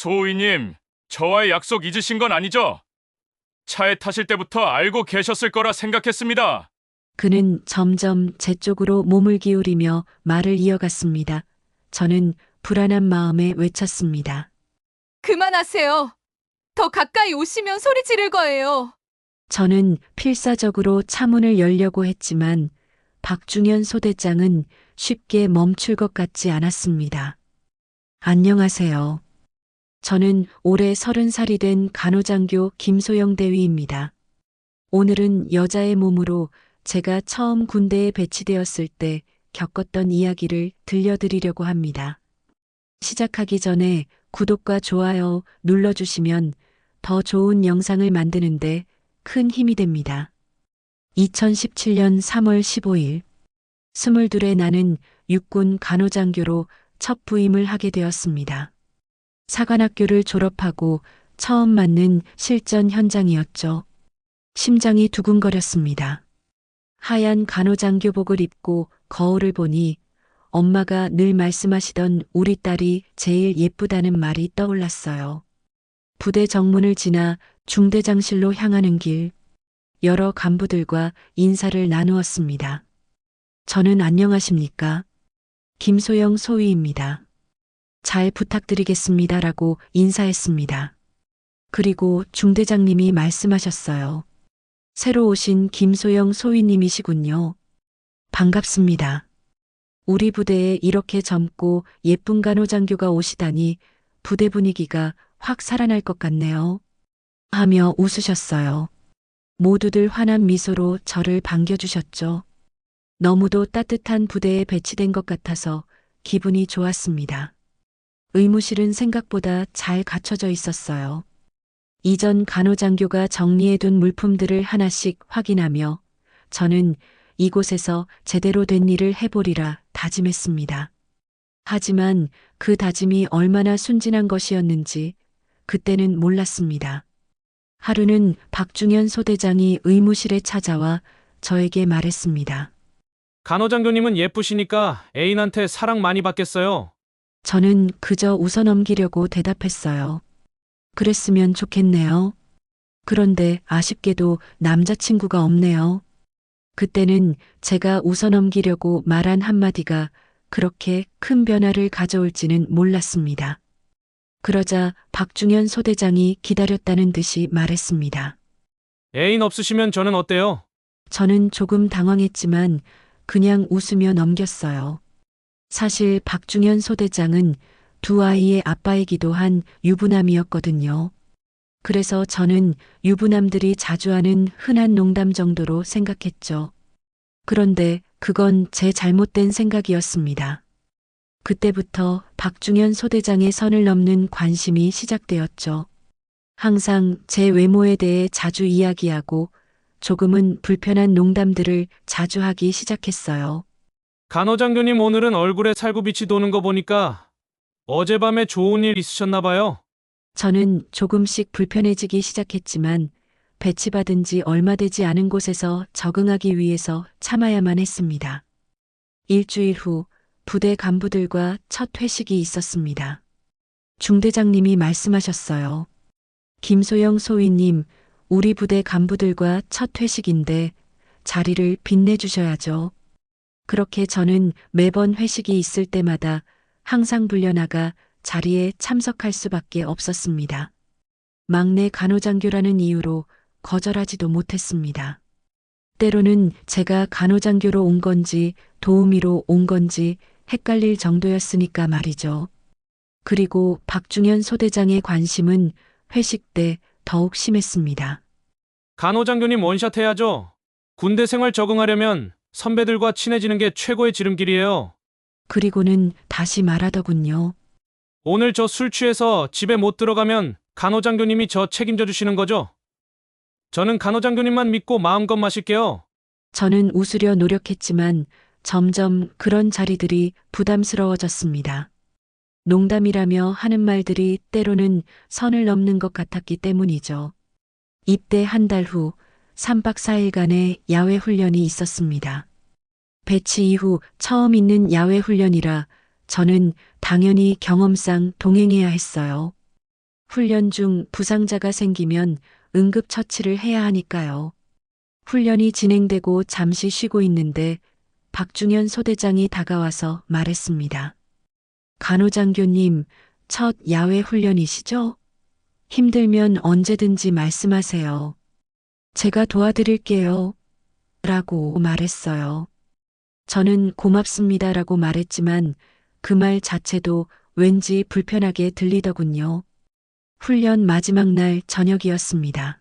소우이님, 저와의 약속 잊으신 건 아니죠? 차에 타실 때부터 알고 계셨을 거라 생각했습니다. 그는 점점 제 쪽으로 몸을 기울이며 말을 이어갔습니다. 저는 불안한 마음에 외쳤습니다. 그만하세요. 더 가까이 오시면 소리 지를 거예요. 저는 필사적으로 차문을 열려고 했지만 박중현 소대장은 쉽게 멈출 것 같지 않았습니다. 안녕하세요. 저는 올해 30살이 된 간호장교 김소영 대위입니다. 오늘은 여자의 몸으로 제가 처음 군대에 배치되었을 때 겪었던 이야기를 들려드리려고 합니다. 시작하기 전에 구독과 좋아요 눌러주시면 더 좋은 영상을 만드는데 큰 힘이 됩니다. 2017년 3월 15일, 22의 나는 육군 간호장교로 첫 부임을 하게 되었습니다. 사관학교를 졸업하고 처음 맞는 실전 현장이었죠. 심장이 두근거렸습니다. 하얀 간호장교복을 입고 거울을 보니 엄마가 늘 말씀하시던 우리 딸이 제일 예쁘다는 말이 떠올랐어요. 부대 정문을 지나 중대장실로 향하는 길, 여러 간부들과 인사를 나누었습니다. 저는 안녕하십니까? 김소영 소위입니다. 잘 부탁드리겠습니다라고 인사했습니다. 그리고 중대장님이 말씀하셨어요. 새로 오신 김소영 소위님이시군요. 반갑습니다. 우리 부대에 이렇게 젊고 예쁜 간호장교가 오시다니 부대 분위기가 확 살아날 것 같네요. 하며 웃으셨어요. 모두들 환한 미소로 저를 반겨주셨죠. 너무도 따뜻한 부대에 배치된 것 같아서 기분이 좋았습니다. 의무실은 생각보다 잘 갖춰져 있었어요. 이전 간호장교가 정리해둔 물품들을 하나씩 확인하며 저는 이곳에서 제대로 된 일을 해보리라 다짐했습니다. 하지만 그 다짐이 얼마나 순진한 것이었는지 그때는 몰랐습니다. 하루는 박중현 소대장이 의무실에 찾아와 저에게 말했습니다. 간호장교님은 예쁘시니까 애인한테 사랑 많이 받겠어요. 저는 그저 웃어넘기려고 대답했어요. 그랬으면 좋겠네요. 그런데 아쉽게도 남자친구가 없네요. 그때는 제가 웃어넘기려고 말한 한마디가 그렇게 큰 변화를 가져올지는 몰랐습니다. 그러자 박중현 소대장이 기다렸다는 듯이 말했습니다. 애인 없으시면 저는 어때요? 저는 조금 당황했지만 그냥 웃으며 넘겼어요. 사실 박중현 소대장은 두 아이의 아빠이기도 한 유부남이었거든요. 그래서 저는 유부남들이 자주 하는 흔한 농담 정도로 생각했죠. 그런데 그건 제 잘못된 생각이었습니다. 그때부터 박중현 소대장의 선을 넘는 관심이 시작되었죠. 항상 제 외모에 대해 자주 이야기하고 조금은 불편한 농담들을 자주 하기 시작했어요. 간호장교님 오늘은 얼굴에 살구빛이 도는 거 보니까 어젯밤에 좋은 일 있으셨나 봐요. 저는 조금씩 불편해지기 시작했지만 배치받은 지 얼마 되지 않은 곳에서 적응하기 위해서 참아야만 했습니다. 일주일 후 부대 간부들과 첫 회식이 있었습니다. 중대장님이 말씀하셨어요. 김소영 소위님, 우리 부대 간부들과 첫 회식인데 자리를 빛내주셔야죠. 그렇게 저는 매번 회식이 있을 때마다 항상 불려나가 자리에 참석할 수밖에 없었습니다. 막내 간호장교라는 이유로 거절하지도 못했습니다. 때로는 제가 간호장교로 온 건지 도우미로 온 건지 헷갈릴 정도였으니까 말이죠. 그리고 박중현 소대장의 관심은 회식 때 더욱 심했습니다. 간호장교님 원샷 해야죠. 군대 생활 적응하려면 선배들과 친해지는 게 최고의 지름길이에요. 그리고는 다시 말하더군요. 오늘 저 술 취해서 집에 못 들어가면 간호장교님이 저 책임져 주시는 거죠? 저는 간호장교님만 믿고 마음껏 마실게요. 저는 웃으려 노력했지만 점점 그런 자리들이 부담스러워졌습니다. 농담이라며 하는 말들이 때로는 선을 넘는 것 같았기 때문이죠. 입대 한 달 후 3박 4일간의 야외 훈련이 있었습니다. 배치 이후 처음 있는 야외 훈련이라 저는 당연히 경험상 동행해야 했어요. 훈련 중 부상자가 생기면 응급처치를 해야 하니까요. 훈련이 진행되고 잠시 쉬고 있는데 박중현 소대장이 다가와서 말했습니다. 간호장교님, 첫 야외 훈련이시죠? 힘들면 언제든지 말씀하세요. 제가 도와드릴게요. 라고 말했어요. 저는 고맙습니다라고 말했지만 그 말 자체도 왠지 불편하게 들리더군요. 훈련 마지막 날 저녁이었습니다.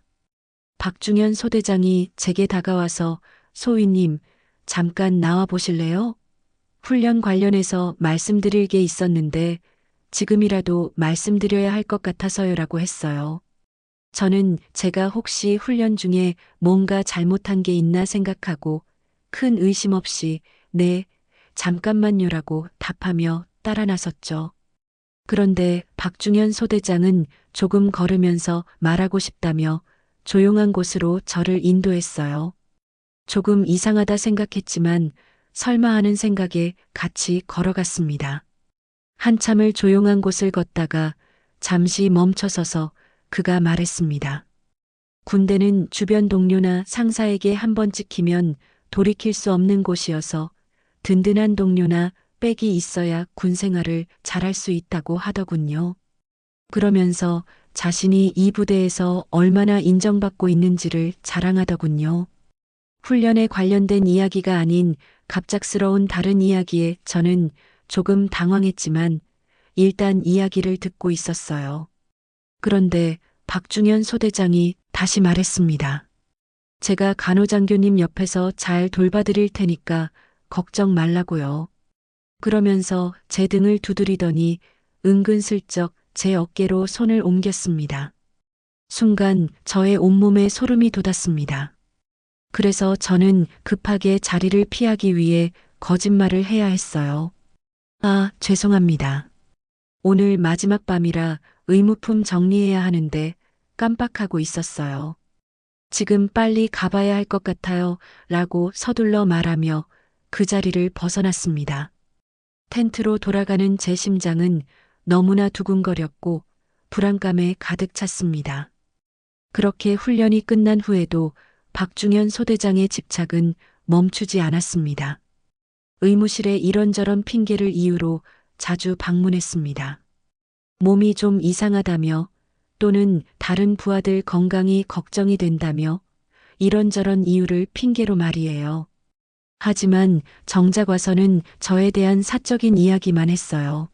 박중현 소대장이 제게 다가와서 소위님, 잠깐 나와 보실래요? 훈련 관련해서 말씀드릴 게 있었는데 지금이라도 말씀드려야 할 것 같아서요라고 했어요. 저는 제가 혹시 훈련 중에 뭔가 잘못한 게 있나 생각하고 큰 의심 없이 네, 잠깐만요라고 답하며 따라 나섰죠. 그런데 박중현 소대장은 조금 걸으면서 말하고 싶다며 조용한 곳으로 저를 인도했어요. 조금 이상하다 생각했지만 설마 하는 생각에 같이 걸어갔습니다. 한참을 조용한 곳을 걷다가 잠시 멈춰서서 그가 말했습니다. 군대는 주변 동료나 상사에게 한번 찍히면 돌이킬 수 없는 곳이어서 든든한 동료나 백이 있어야 군 생활을 잘할 수 있다고 하더군요. 그러면서 자신이 이 부대에서 얼마나 인정받고 있는지를 자랑하더군요. 훈련에 관련된 이야기가 아닌 갑작스러운 다른 이야기에 저는 조금 당황했지만 일단 이야기를 듣고 있었어요. 그런데 박중현 소대장이 다시 말했습니다. 제가 간호장교님 옆에서 잘 돌봐드릴 테니까 걱정 말라고요. 그러면서 제 등을 두드리더니 은근슬쩍 제 어깨로 손을 옮겼습니다. 순간 저의 온몸에 소름이 돋았습니다. 그래서 저는 급하게 자리를 피하기 위해 거짓말을 해야 했어요. 아, 죄송합니다. 오늘 마지막 밤이라 의무품 정리해야 하는데 깜빡하고 있었어요. 지금 빨리 가봐야 할 것 같아요. 라고 서둘러 말하며 그 자리를 벗어났습니다. 텐트로 돌아가는 제 심장은 너무나 두근거렸고 불안감에 가득 찼습니다. 그렇게 훈련이 끝난 후에도 박중현 소대장의 집착은 멈추지 않았습니다. 의무실에 이런저런 핑계를 이유로 자주 방문했습니다. 몸이 좀 이상하다며 또는 다른 부하들 건강이 걱정이 된다며 이런저런 이유를 핑계로 말이에요. 하지만 정작 와서는 저에 대한 사적인 이야기만 했어요.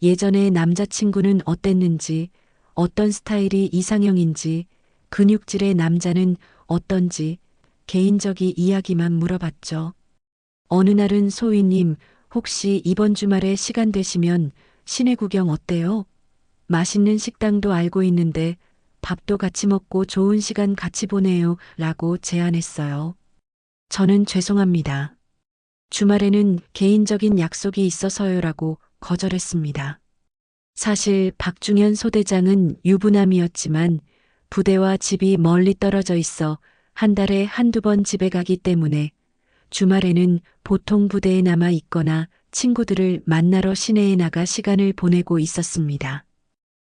예전에 남자친구는 어땠는지, 어떤 스타일이 이상형인지, 근육질의 남자는 어떤지 개인적인 이야기만 물어봤죠. 어느 날은 소희님, 혹시 이번 주말에 시간 되시면 시내 구경 어때요? 맛있는 식당도 알고 있는데 밥도 같이 먹고 좋은 시간 같이 보내요. 라고 제안했어요. 저는 죄송합니다. 주말에는 개인적인 약속이 있어서요라고 거절했습니다. 사실 박중현 소대장은 유부남이었지만 부대와 집이 멀리 떨어져 있어 한 달에 한두 번 집에 가기 때문에 주말에는 보통 부대에 남아 있거나 친구들을 만나러 시내에 나가 시간을 보내고 있었습니다.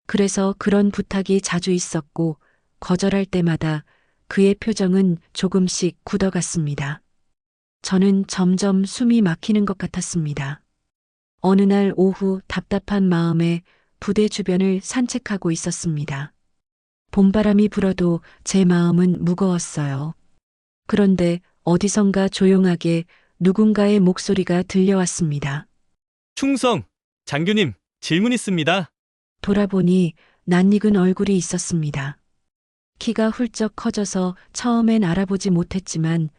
그래서 그런 부탁이 자주 있었고 거절할 때마다 그의 표정은 조금씩 굳어갔습니다. 저는 점점 숨이 막히는 것 같았습니다. 어느 날 오후 답답한 마음에 부대 주변을 산책하고 있었습니다. 봄바람이 불어도 제 마음은 무거웠어요. 그런데 어디선가 조용하게 누군가의 목소리가 들려왔습니다. 충성! 장교님, 질문 있습니다. 돌아보니 낯익은 얼굴이 있었습니다. 키가 훌쩍 커져서 처음엔 알아보지 못했지만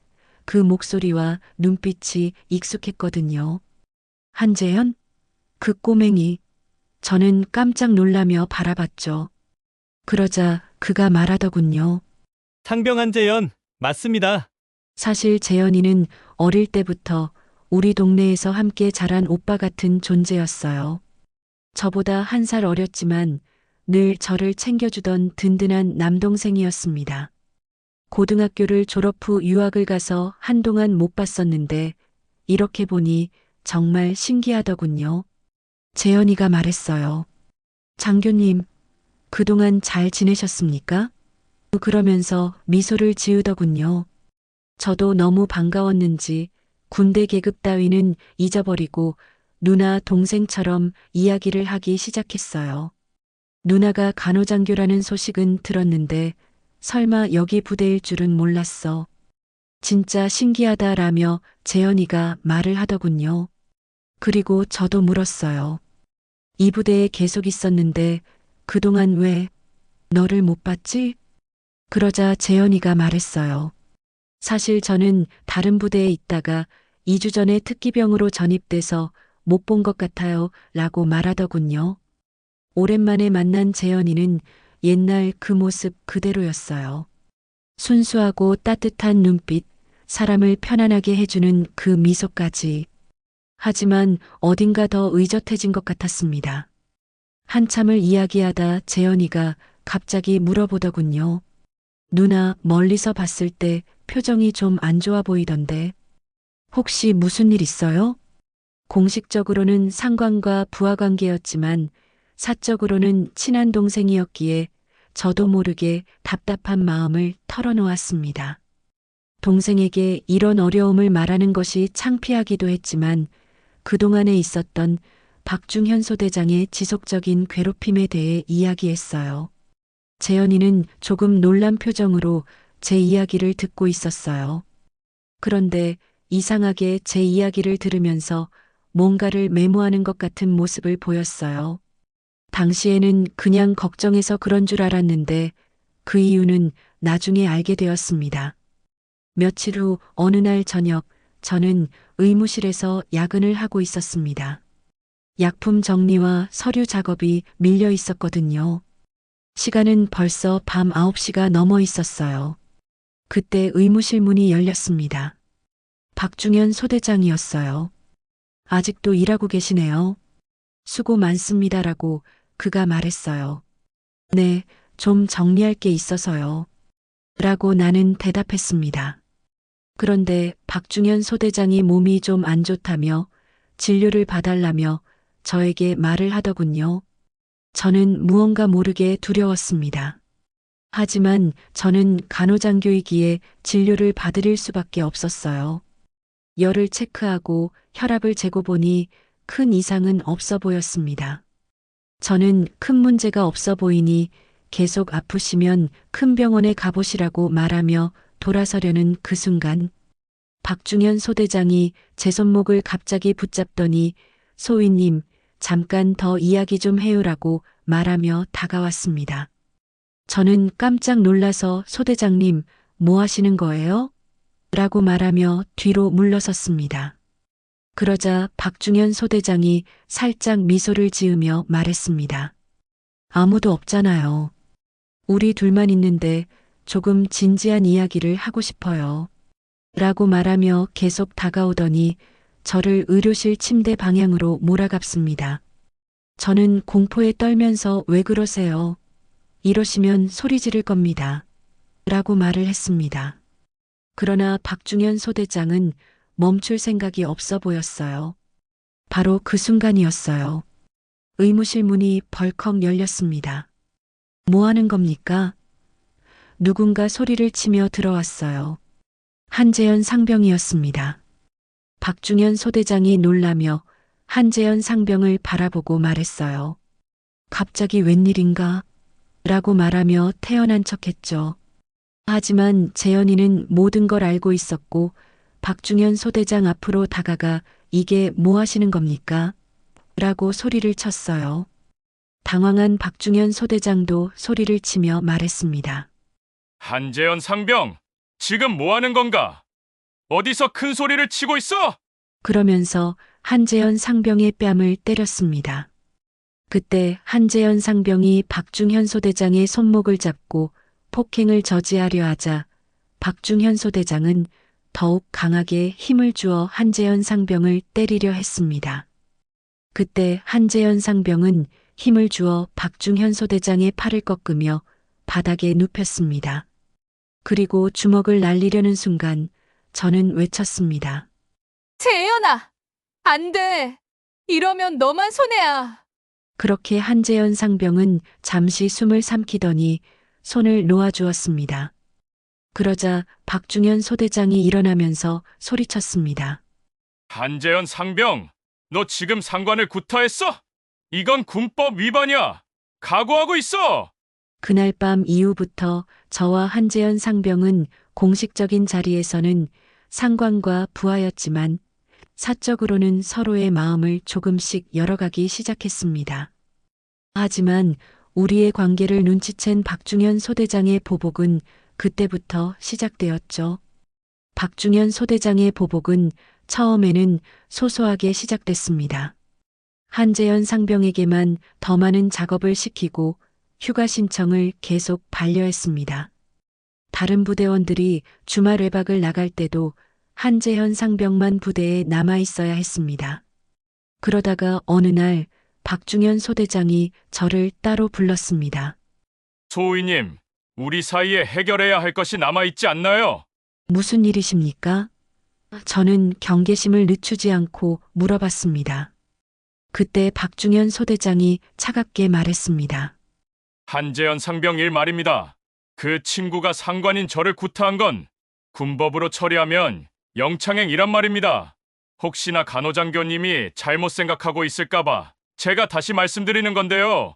그 목소리와 눈빛이 익숙했거든요. 한재현? 그 꼬맹이. 저는 깜짝 놀라며 바라봤죠. 그러자 그가 말하더군요. 상병 한재현, 맞습니다. 사실 재현이는 어릴 때부터 우리 동네에서 함께 자란 오빠 같은 존재였어요. 저보다 1살 어렸지만 늘 저를 챙겨주던 든든한 남동생이었습니다. 고등학교를 졸업 후 유학을 가서 한동안 못 봤었는데 이렇게 보니 정말 신기하더군요. 재현이가 말했어요. 장교님, 그동안 잘 지내셨습니까? 그러면서 미소를 지으더군요. 저도 너무 반가웠는지 군대 계급 따위는 잊어버리고 누나 동생처럼 이야기를 하기 시작했어요. 누나가 간호장교라는 소식은 들었는데 설마 여기 부대일 줄은 몰랐어. 진짜 신기하다라며 재현이가 말을 하더군요. 그리고 저도 물었어요. 이 부대에 계속 있었는데 그동안 왜 너를 못 봤지? 그러자 재현이가 말했어요. 사실 저는 다른 부대에 있다가 2주 전에 특기병으로 전입돼서 못 본 것 같아요 라고 말하더군요. 오랜만에 만난 재현이는 옛날 그 모습 그대로였어요. 순수하고 따뜻한 눈빛, 사람을 편안하게 해주는 그 미소까지. 하지만 어딘가 더 의젓해진 것 같았습니다. 한참을 이야기하다 재현이가 갑자기 물어보더군요. 누나 멀리서 봤을 때 표정이 좀 안 좋아 보이던데. 혹시 무슨 일 있어요? 공식적으로는 상관과 부하 관계였지만 사적으로는 친한 동생이었기에 저도 모르게 답답한 마음을 털어놓았습니다. 동생에게 이런 어려움을 말하는 것이 창피하기도 했지만 그동안에 있었던 박중현 소대장의 지속적인 괴롭힘에 대해 이야기했어요. 재현이는 조금 놀란 표정으로 제 이야기를 듣고 있었어요. 그런데 이상하게 제 이야기를 들으면서 뭔가를 메모하는 것 같은 모습을 보였어요. 당시에는 그냥 걱정해서 그런 줄 알았는데 그 이유는 나중에 알게 되었습니다. 며칠 후 어느 날 저녁 저는 의무실에서 야근을 하고 있었습니다. 약품 정리와 서류 작업이 밀려 있었거든요. 시간은 벌써 밤 9시가 넘어 있었어요. 그때 의무실 문이 열렸습니다. 박중현 소대장이었어요. 아직도 일하고 계시네요. 수고 많습니다라고 그가 말했어요. 네, 좀 정리할 게 있어서요. 라고 나는 대답했습니다. 그런데 박중현 소대장이 몸이 좀 안 좋다며 진료를 봐달라며 저에게 말을 하더군요. 저는 무언가 모르게 두려웠습니다. 하지만 저는 간호장교이기에 진료를 받으릴 수밖에 없었어요. 열을 체크하고 혈압을 재고 보니 큰 이상은 없어 보였습니다. 저는 큰 문제가 없어 보이니 계속 아프시면 큰 병원에 가보시라고 말하며 돌아서려는 그 순간 박중현 소대장이 제 손목을 갑자기 붙잡더니 소위님, 잠깐 더 이야기 좀 해요라고 말하며 다가왔습니다. 저는 깜짝 놀라서 소대장님, 뭐 하시는 거예요? 라고 말하며 뒤로 물러섰습니다. 그러자 박중현 소대장이 살짝 미소를 지으며 말했습니다. 아무도 없잖아요. 우리 둘만 있는데 조금 진지한 이야기를 하고 싶어요. 라고 말하며 계속 다가오더니 저를 의료실 침대 방향으로 몰아갑습니다. 저는 공포에 떨면서 왜 그러세요? 이러시면 소리 지를 겁니다. 라고 말을 했습니다. 그러나 박중현 소대장은 멈출 생각이 없어 보였어요. 바로 그 순간이었어요. 의무실 문이 벌컥 열렸습니다. 뭐 하는 겁니까? 누군가 소리를 치며 들어왔어요. 한재현 상병이었습니다. 박중현 소대장이 놀라며 한재현 상병을 바라보고 말했어요. 갑자기 웬일인가? 라고 말하며 태어난 척했죠. 하지만 재현이는 모든 걸 알고 있었고 박중현 소대장 앞으로 다가가 이게 뭐 하시는 겁니까? 라고 소리를 쳤어요. 당황한 박중현 소대장도 소리를 치며 말했습니다. 한재현 상병, 지금 뭐 하는 건가? 어디서 큰 소리를 치고 있어? 그러면서 한재현 상병의 뺨을 때렸습니다. 그때 한재현 상병이 박중현 소대장의 손목을 잡고 폭행을 저지하려 하자 박중현 소대장은 더욱 강하게 힘을 주어 한재현 상병을 때리려 했습니다. 그때 한재현 상병은 힘을 주어 박중현 소대장의 팔을 꺾으며 바닥에 눕혔습니다. 그리고 주먹을 날리려는 순간 저는 외쳤습니다. 재현아! 안 돼! 이러면 너만 손해야! 그렇게 한재현 상병은 잠시 숨을 삼키더니 손을 놓아주었습니다. 그러자 박중현 소대장이 일어나면서 소리쳤습니다. 한재현 상병, 너 지금 상관을 구타했어? 이건 군법 위반이야. 각오하고 있어. 그날 밤 이후부터 저와 한재현 상병은 공식적인 자리에서는 상관과 부하였지만 사적으로는 서로의 마음을 조금씩 열어가기 시작했습니다. 하지만 우리의 관계를 눈치챈 박중현 소대장의 보복은 그때부터 시작되었죠. 박중현 소대장의 보복은 처음에는 소소하게 시작됐습니다. 한재현 상병에게만 더 많은 작업을 시키고 휴가 신청을 계속 반려했습니다. 다른 부대원들이 주말 외박을 나갈 때도 한재현 상병만 부대에 남아 있어야 했습니다. 그러다가 어느 날 박중현 소대장이 저를 따로 불렀습니다. 소위님, 우리 사이에 해결해야 할 것이 남아있지 않나요? 무슨 일이십니까? 저는 경계심을 늦추지 않고 물어봤습니다. 그때 박중현 소대장이 차갑게 말했습니다. 한재현 상병 일 말입니다. 그 친구가 상관인 저를 구타한 건 군법으로 처리하면 영창행이란 말입니다. 혹시나 간호장교님이 잘못 생각하고 있을까봐 제가 다시 말씀드리는 건데요.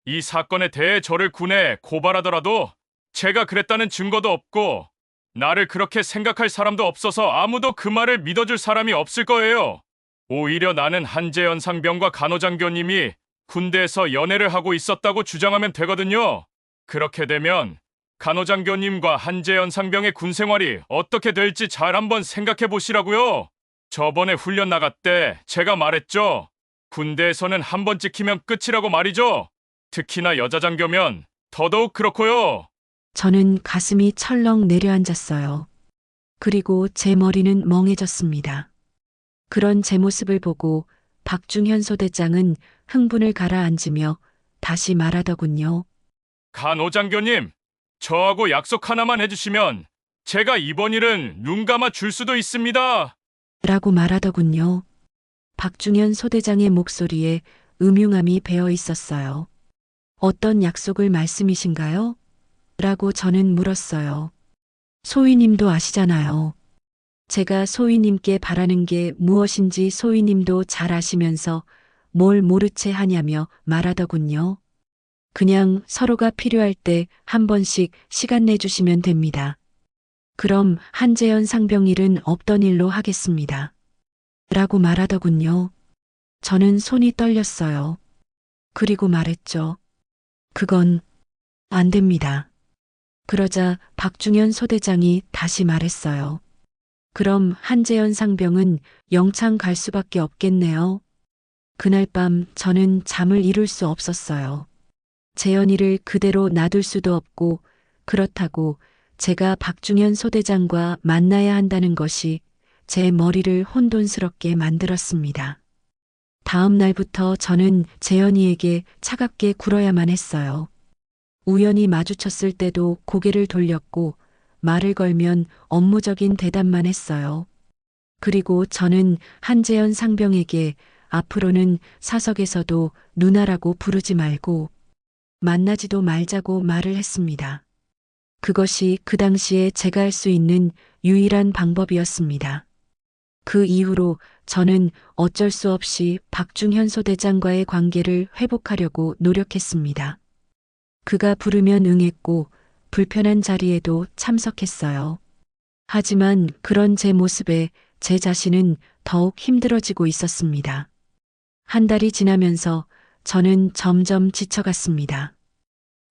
이 사건에 대해 저를 군에 고발하더라도 제가 그랬다는 증거도 없고 나를 그렇게 생각할 사람도 없어서 아무도 그 말을 믿어줄 사람이 없을 거예요. 오히려 나는 한재현 상병과 간호장교님이 군대에서 연애를 하고 있었다고 주장하면 되거든요. 그렇게 되면 간호장교님과 한재현 상병의 군 생활이 어떻게 될지 잘 한번 생각해 보시라고요. 저번에 훈련 나갔때 제가 말했죠. 군대에서는 한 번 찍히면 끝이라고 말이죠. 특히나 여자 장교면 더더욱 그렇고요. 저는 가슴이 철렁 내려앉았어요. 그리고 제 머리는 멍해졌습니다. 그런 제 모습을 보고 박중현 소대장은 흥분을 가라앉으며 다시 말하더군요. 간호장교님, 저하고 약속 하나만 해주시면 제가 이번 일은 눈 감아 줄 수도 있습니다. 라고 말하더군요. 박중현 소대장의 목소리에 음흉함이 배어 있었어요. 어떤 약속을 말씀이신가요? 라고 저는 물었어요. 소위님도 아시잖아요. 제가 소위님께 바라는 게 무엇인지 소위님도 잘 아시면서 뭘 모르 채 하냐며 말하더군요. 그냥 서로가 필요할 때 한 번씩 시간 내주시면 됩니다. 그럼 한재현 상병 일은 없던 일로 하겠습니다. 라고 말하더군요. 저는 손이 떨렸어요. 그리고 말했죠. 그건 안 됩니다. 그러자 박중현 소대장이 다시 말했어요. 그럼 한재현 상병은 영창 갈 수밖에 없겠네요. 그날 밤 저는 잠을 이룰 수 없었어요. 재현이를 그대로 놔둘 수도 없고 그렇다고 제가 박중현 소대장과 만나야 한다는 것이 제 머리를 혼돈스럽게 만들었습니다. 다음 날부터 저는 재현이에게 차갑게 굴어야만 했어요. 우연히 마주쳤을 때도 고개를 돌렸고 말을 걸면 업무적인 대답만 했어요. 그리고 저는 한재현 상병에게 앞으로는 사석에서도 누나라고 부르지 말고 만나지도 말자고 말을 했습니다. 그것이 그 당시에 제가 할 수 있는 유일한 방법이었습니다. 그 이후로 저는 어쩔 수 없이 박중현 소대장과의 관계를 회복하려고 노력했습니다. 그가 부르면 응했고 불편한 자리에도 참석했어요. 하지만 그런 제 모습에 제 자신은 더욱 힘들어지고 있었습니다. 한 달이 지나면서 저는 점점 지쳐갔습니다.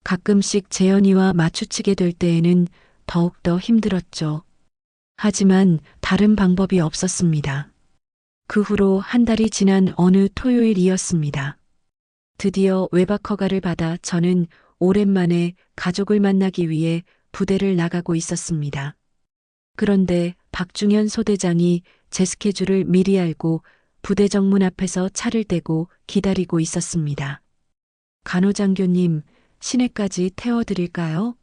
가끔씩 재현이와 마주치게 될 때에는 더욱더 힘들었죠. 하지만 다른 방법이 없었습니다. 그 후로 한 달이 지난 어느 토요일이었습니다. 드디어 외박 허가를 받아 저는 오랜만에 가족을 만나기 위해 부대를 나가고 있었습니다. 그런데 박중현 소대장이 제 스케줄을 미리 알고 부대 정문 앞에서 차를 대고 기다리고 있었습니다. 간호장교님, 시내까지 태워드릴까요?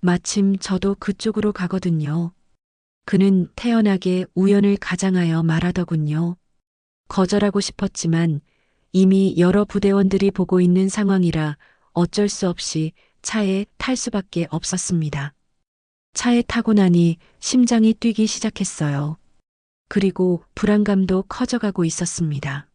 마침 저도 그쪽으로 가거든요. 그는 태연하게 우연을 가장하여 말하더군요. 거절하고 싶었지만 이미 여러 부대원들이 보고 있는 상황이라 어쩔 수 없이 차에 탈 수밖에 없었습니다. 차에 타고 나니 심장이 뛰기 시작했어요. 그리고 불안감도 커져가고 있었습니다.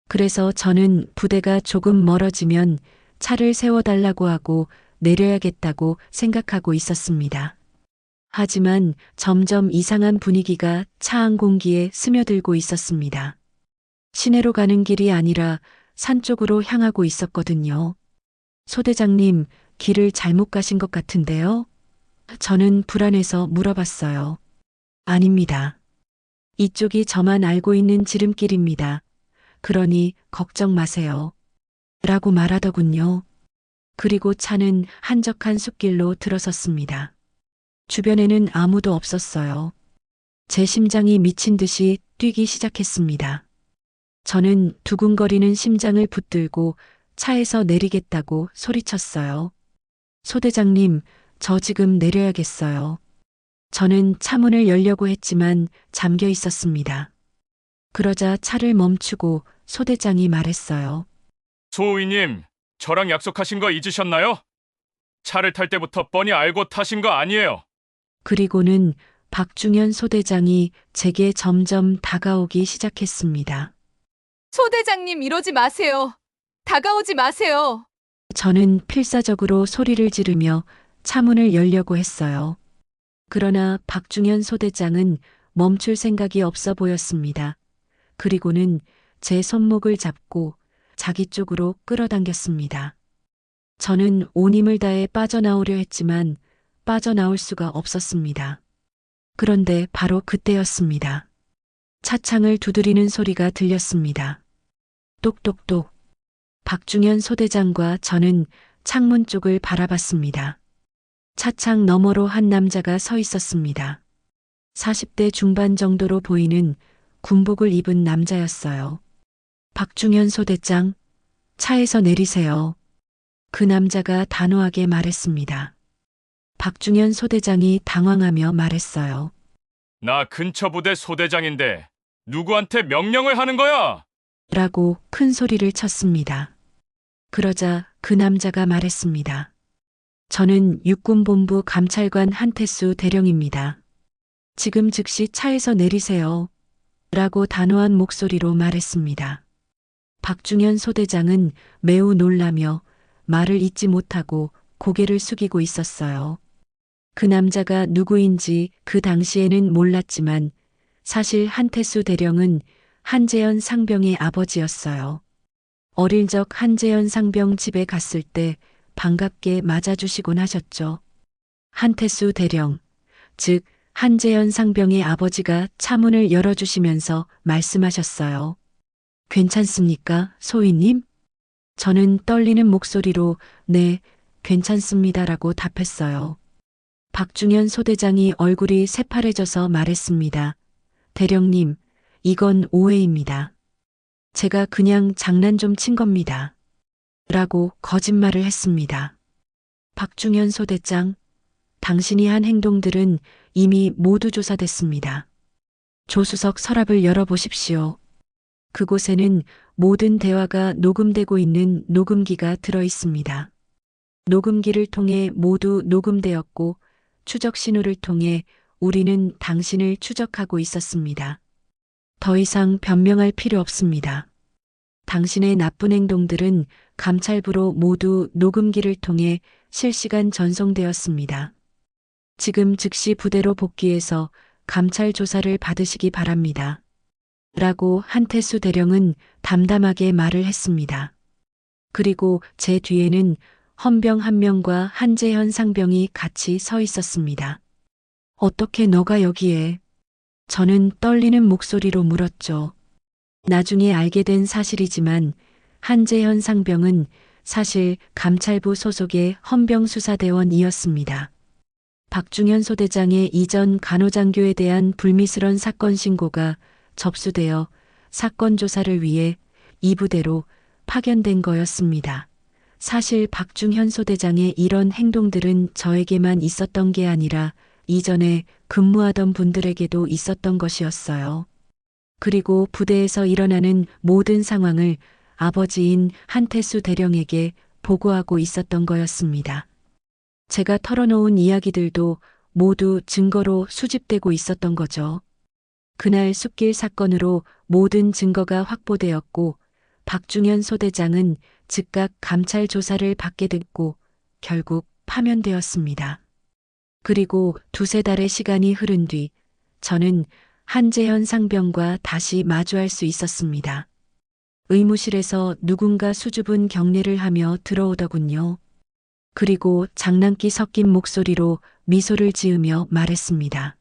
그래서 저는 부대가 조금 멀어지면 차를 세워달라고 하고 내려야겠다고 생각하고 있었습니다. 하지만 점점 이상한 분위기가 차 안 공기에 스며들고 있었습니다. 시내로 가는 길이 아니라 산 쪽으로 향하고 있었거든요. 소대장님, 길을 잘못 가신 것 같은데요? 저는 불안해서 물어봤어요. 아닙니다. 이쪽이 저만 알고 있는 지름길입니다. 그러니 걱정 마세요. 라고 말하더군요. 그리고 차는 한적한 숲길로 들어섰습니다. 주변에는 아무도 없었어요. 제 심장이 미친 듯이 뛰기 시작했습니다. 저는 두근거리는 심장을 붙들고 차에서 내리겠다고 소리쳤어요. 소대장님, 저 지금 내려야겠어요. 저는 차문을 열려고 했지만 잠겨 있었습니다. 그러자 차를 멈추고 소대장이 말했어요. 소우이님, 저랑 약속하신 거 잊으셨나요? 차를 탈 때부터 뻔히 알고 타신 거 아니에요. 그리고는 박중현 소대장이 제게 점점 다가오기 시작했습니다. 소대장님 이러지 마세요. 다가오지 마세요. 저는 필사적으로 소리를 지르며 차문을 열려고 했어요. 그러나 박중현 소대장은 멈출 생각이 없어 보였습니다. 그리고는 제 손목을 잡고 자기 쪽으로 끌어당겼습니다. 저는 온 힘을 다해 빠져나오려 했지만 빠져나올 수가 없었습니다. 그런데 바로 그때였습니다. 차창을 두드리는 소리가 들렸습니다. 똑똑똑. 박중현 소대장과 저는 창문 쪽을 바라봤습니다. 차창 너머로 한 남자가 서 있었습니다. 40대 중반 정도로 보이는 군복을 입은 남자였어요. 박중현 소대장, 차에서 내리세요. 그 남자가 단호하게 말했습니다. 박중현 소대장이 당황하며 말했어요. 나 근처 부대 소대장인데 누구한테 명령을 하는 거야? 라고 큰 소리를 쳤습니다. 그러자 그 남자가 말했습니다. 저는 육군본부 감찰관 한태수 대령입니다. 지금 즉시 차에서 내리세요. 라고 단호한 목소리로 말했습니다. 박중현 소대장은 매우 놀라며 말을 잇지 못하고 고개를 숙이고 있었어요. 그 남자가 누구인지 그 당시에는 몰랐지만 사실 한태수 대령은 한재현 상병의 아버지였어요. 어릴 적 한재현 상병 집에 갔을 때 반갑게 맞아주시곤 하셨죠. 한태수 대령, 즉 한재현 상병의 아버지가 차문을 열어주시면서 말씀하셨어요. 괜찮습니까, 소위님? 저는 떨리는 목소리로 네, 괜찮습니다라고 답했어요. 박중현 소대장이 얼굴이 새파래져서 말했습니다. 대령님, 이건 오해입니다. 제가 그냥 장난 좀 친 겁니다. 라고 거짓말을 했습니다. 박중현 소대장, 당신이 한 행동들은 이미 모두 조사됐습니다. 조수석 서랍을 열어보십시오. 그곳에는 모든 대화가 녹음되고 있는 녹음기가 들어 있습니다. 녹음기를 통해 모두 녹음되었고 추적 신호를 통해 우리는 당신을 추적하고 있었습니다. 더 이상 변명할 필요 없습니다. 당신의 나쁜 행동들은 감찰부로 모두 녹음기를 통해 실시간 전송되었습니다. 지금 즉시 부대로 복귀해서 감찰 조사를 받으시기 바랍니다. 라고 한태수 대령은 담담하게 말을 했습니다. 그리고 제 뒤에는 헌병 한 명과 한재현 상병이 같이 서 있었습니다. 어떻게 너가 여기에? 저는 떨리는 목소리로 물었죠. 나중에 알게 된 사실이지만 한재현 상병은 사실 감찰부 소속의 헌병수사대원이었습니다. 박중현 소대장의 이전 간호장교에 대한 불미스런 사건 신고가 접수되어 사건 조사를 위해 이 부대로 파견된 거였습니다. 사실 박중현 소대장의 이런 행동들은 저에게만 있었던 게 아니라 이전에 근무하던 분들에게도 있었던 것이었어요. 그리고 부대에서 일어나는 모든 상황을 아버지인 한태수 대령에게 보고하고 있었던 거였습니다. 제가 털어놓은 이야기들도 모두 증거로 수집되고 있었던 거죠. 그날 숲길 사건으로 모든 증거가 확보되었고 박중현 소대장은 즉각 감찰 조사를 받게 됐고 결국 파면되었습니다. 그리고 두세 달의 시간이 흐른 뒤 저는 한재현 상병과 다시 마주할 수 있었습니다. 의무실에서 누군가 수줍은 경례를 하며 들어오더군요. 그리고 장난기 섞인 목소리로 미소를 지으며 말했습니다.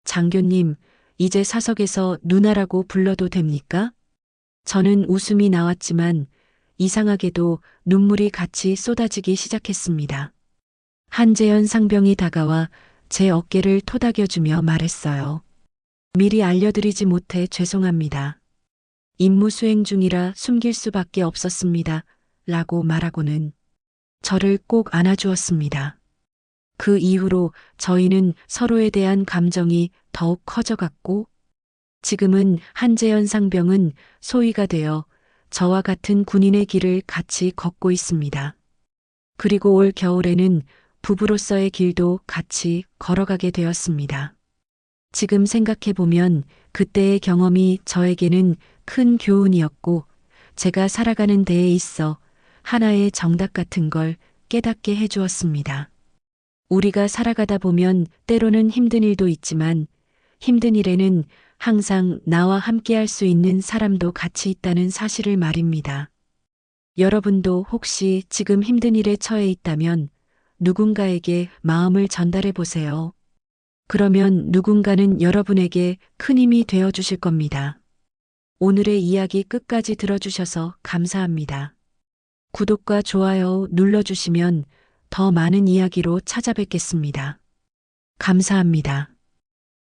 장교님, 이제 사석에서 누나라고 불러도 됩니까? 저는 웃음이 나왔지만 이상하게도 눈물이 같이 쏟아지기 시작했습니다. 한재현 상병이 다가와 제 어깨를 토닥여주며 말했어요. 미리 알려드리지 못해 죄송합니다. 임무 수행 중이라 숨길 수밖에 없었습니다. 라고 말하고는 저를 꼭 안아주었습니다. 그 이후로 저희는 서로에 대한 감정이 더욱 커져갔고 지금은 한재현 상병은 소위가 되어 저와 같은 군인의 길을 같이 걷고 있습니다. 그리고 올 겨울에는 부부로서의 길도 같이 걸어가게 되었습니다. 지금 생각해보면 그때의 경험이 저에게는 큰 교훈이었고 제가 살아가는 데에 있어 하나의 정답 같은 걸 깨닫게 해주었습니다. 우리가 살아가다 보면 때로는 힘든 일도 있지만 힘든 일에는 항상 나와 함께 할 수 있는 사람도 같이 있다는 사실을 말입니다. 여러분도 혹시 지금 힘든 일에 처해 있다면 누군가에게 마음을 전달해 보세요. 그러면 누군가는 여러분에게 큰 힘이 되어 주실 겁니다. 오늘의 이야기 끝까지 들어주셔서 감사합니다. 구독과 좋아요 눌러주시면 더 많은 이야기로 찾아뵙겠습니다. 감사합니다.